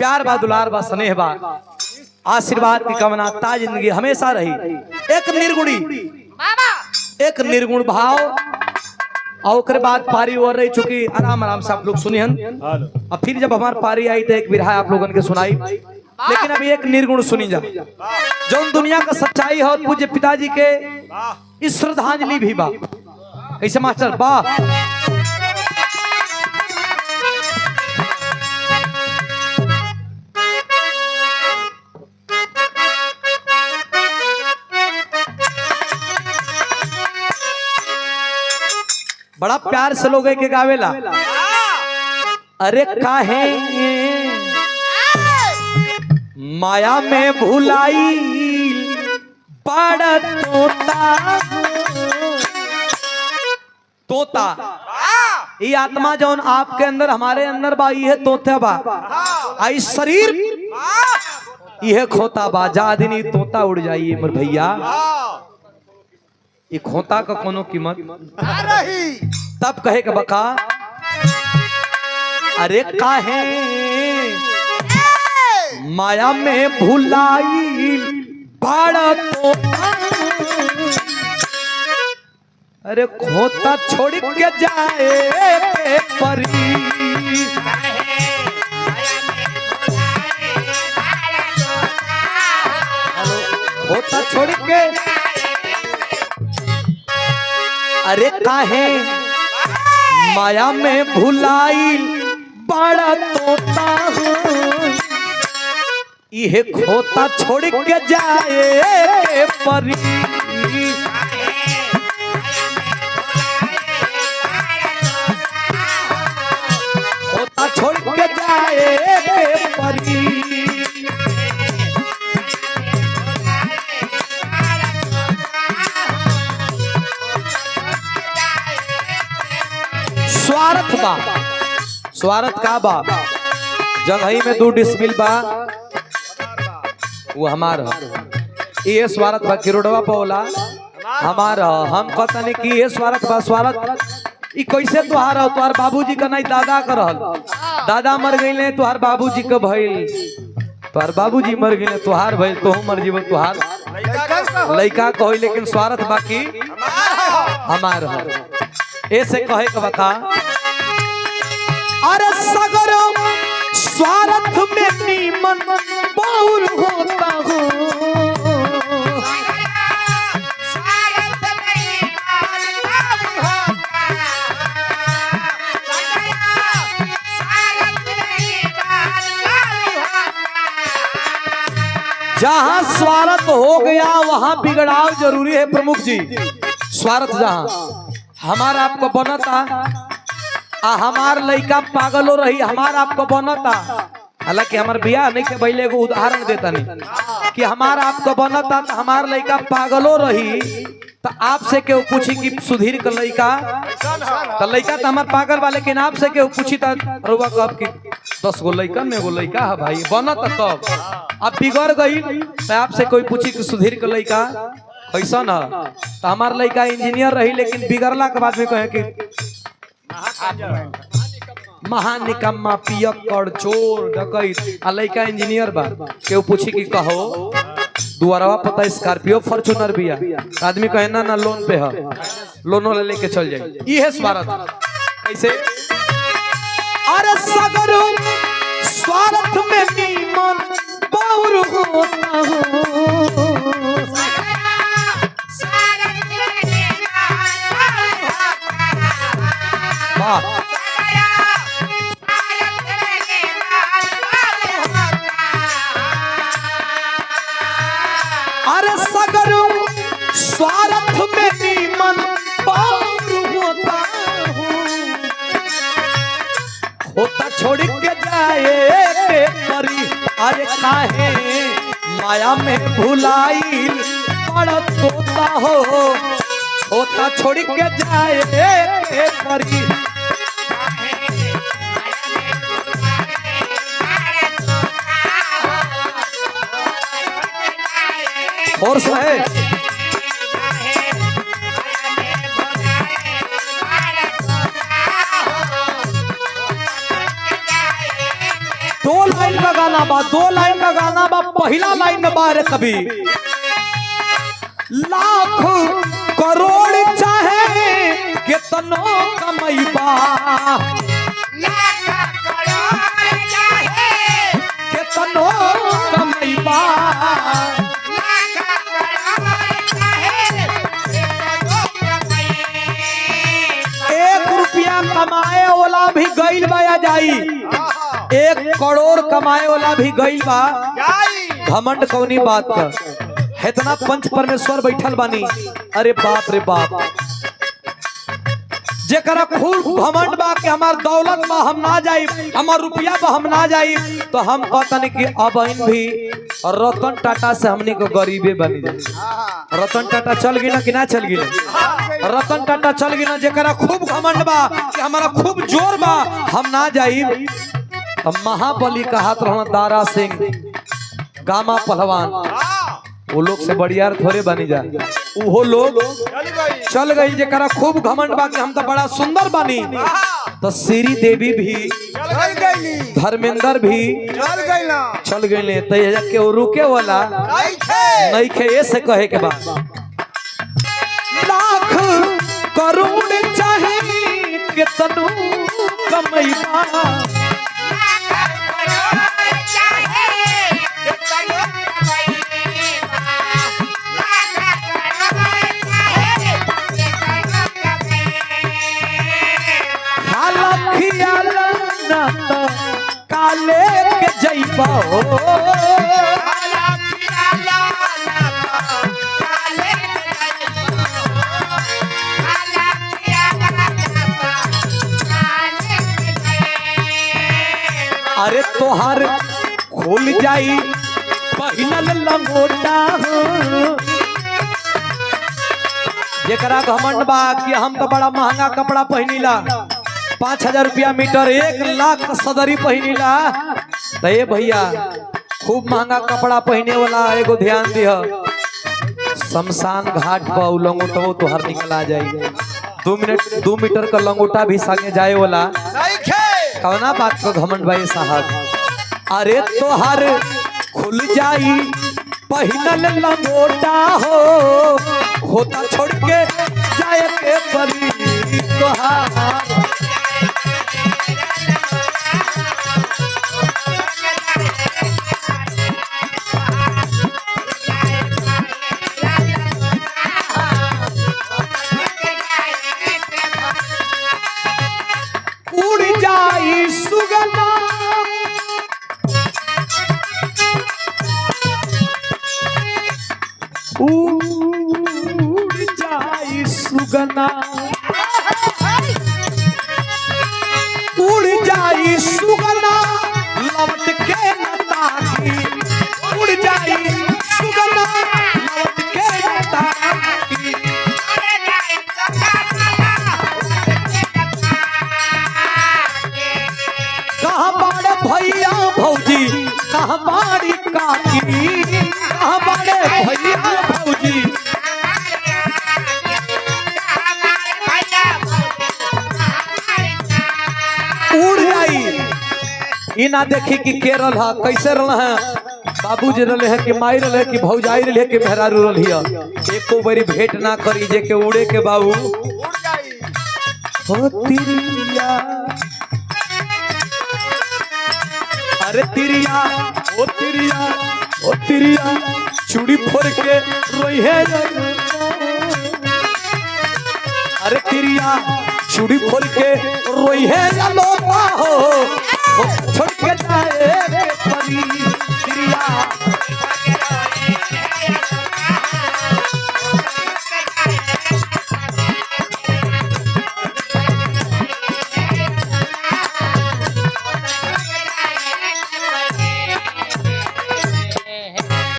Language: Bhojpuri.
प्यार बा, दुलार बा, स्नेह बा, आशीर्वाद की कामना ता जिंदगी हमेशा रही। एक निर्गुणी, एक निर्गुण भाव और उसके बाद पारी और रही चुकी। आराम आराम से आप लोग सुनिहन। अब फिर जब हमारी पारी आई तो एक बिरहा आप लोगों के सुनाई, लेकिन अभी एक निर्गुण सुनी जा जो दुनिया का सच्चाई है। पूज्य पिताजी के इस श्रद्धांजलि भी बा। ऐसे मास्टर बा बड़ा प्यार से लोग के गावेला। अरे काहे माया में भुलाई बड़ा तोता, तोता ये आत्मा जौन आपके अंदर हमारे अंदर बा, ये तोता बा। आई शरीर यह खोता बा। जादिनी तोता उड़ जाइए मोर भैया, ये खोता का कोनो कीमत तब कहे के बका। अरे काहे माया में भुलाई बड़ा तोता, अरे खोता छोड़ के जाए परी, खोता छोड़ के। अरे काहे माया में भुलाई बड़ा तोता हूँ, यह खोता छोड़ के जाए परी, खोता छोड़ के जाए परी। स्वार्थ बा, स्वार्थ का बा। जगही में 2 डिसमिल बा, वो हमारा ये स्वार्थ बा। किरोड़वा पौला हमारा, हम कहता नहीं कि ये स्वार्थ बा। स्वार्थ ये कैसे तुहार हो? तुहार बाबूजी का नहीं दादा का रहल, दादा मर गई, तुहार बाबूजी का भइल, तुहार बाबूजी मर गई, तुहार भइल, तो मर जीव, तुहार लड़का कहो, लेकिन स्वार्थ बाकी हमार हो। ऐसे कहे के बता। अरे सगर स्वार्थ में नीमन बहुल होता हो, जहां स्वार्थ हो गया वहां बिगड़ाव जरूरी है प्रमुख जी। स्वार्थ जहां हमारा आपको बनता, हमार लड़का पागलो रही, हमार आपको बनता। हालांकि हमार बियाह नहीं के पहले एगो उदाहरण देता नहीं कि हमारा आपको बनता तो हमार लड़का पागलो रही, तो आपसे केहू पूछी कि सुधीर का लड़का, तो लड़का तो हमार पागल बा, लेकिन आपसे केहू पूछी तो रुआ कब कि 10 गो लड़का में एगो लड़का है भाई बनता, तब अब बिगड़ गई तो आपसे कोई पूछी कि सुधीर का लड़का कैसा ना, तो हमार लड़का इंजीनियर रही, लेकिन बिगड़ला के बाद में कहे कि महानिकम्मा पियक्कड़ चोर डकैत, आ लड़का इंजीनियर बा। केहू पूछी कि कहो दुआरवा पता स्कॉर्पियो फॉर्च्यूनर बिया, आदमी कहे ना ना लोन पे है, लोनो ले लेके चल जाए। ये है स्वार्थ। कैसे? अरे सगर स्वार्थ में नीमन बाउर होता हो, अरे सगर स्वार्थ में नीमन बाउर होता हो, होता छोड़ के जाए परी। अरे काहे माया में भुलाई बड़ा तोता हो, होता छोड़ के जाए परी। और है दो लाइन का गाना बा, 2 लाइन का गाना बा। पहला लाइन में बारे कभी लाख करोड़ चाहे कितनो कमैबा, कितनो कमैबा, 1 रुपया कमाए वाला भी गइल बा या जाई, 1 करोड़ कमाए वाला भी गइल बा। घमंड कौनी बात का, इतना पंच परमेश्वर बैठल बानी। अरे बाप रे बाप, जेकरा खूब घमंड बा कि हमार दौलत बा हम ना जाई, हमार रुपया बा हम ना जाई, तो हम कहतनी कि अब इन भी रतन टाटा से हमनी को गरीबे बनी जाए। रतन टाटा चल गई ना कि ना चल गई? रतन टाटा चल गई ना। जेकरा खूब घमंड बा कि हमारा खूब जोर बा हम ना जाई, तो महाबली का हाथ रहना दारा सिंह, गामा पहलवान, वो लोग से बढ़िया थोड़े बनी जा। वो लोग चल गई। जेकरा खूब घमंड बा कि हम तो बड़ा सुंदर बनी, तो श्री देवी भी, धर्मेंद्र भी चल गई। तो के रुके वाला नहीं खे, ऐसे कहे के बाद लाख करोड़ चाहे कितनो कमैबा, काले के जइबा हो, अरे तोहार खुल जाई पहिनल लंगोटा हो। जेकरा घमंड बा कि हम तो बड़ा महंगा कपड़ा पहनीला, 5000 रुपया मीटर, 1 लाख सदरी पहनीला, तो ये भैया खूब महंगा कपड़ा पहने वाला एगो ध्यान दिह, शमशान घाट पर लंगोटो तोहर निकल आ जाएगी। 2 मीटर का लंगोटा भी संगे जाए वाला कौना बात को घमंड भाई साहब। अरे तोहर खुल जाई पहिनल लंगोटा हो, होता छोड़ के जाए के परी तोहार। उड़ जाई सुगना, उड़ जाई सुगना, उड़ जाई सुगना लौट के न ताकी, उड़ जाई सुगना लौट के न ताकी। कहाँ बाड़े भैया भौजी, कहाँ बाड़ी काकी, कहाँ बाड़े भैया भौजी, उड़ जाई। ई ना देखी कि के रल है, कैसे रल है, बाबू जी रले है कि माई रले है कि भौजाई रले है कि मेहरारू रल है, एको बारी भेंट ना करी जे के उड़े के बाबू हो तिरिया। अरे तिरिया ओ तिरिया ओ तिरिया, चूड़ी फोड़ के रोई है। अरे तिरिया चूड़ी फोड़ के रोई है, लोहा हो छोड़ के जाए परी।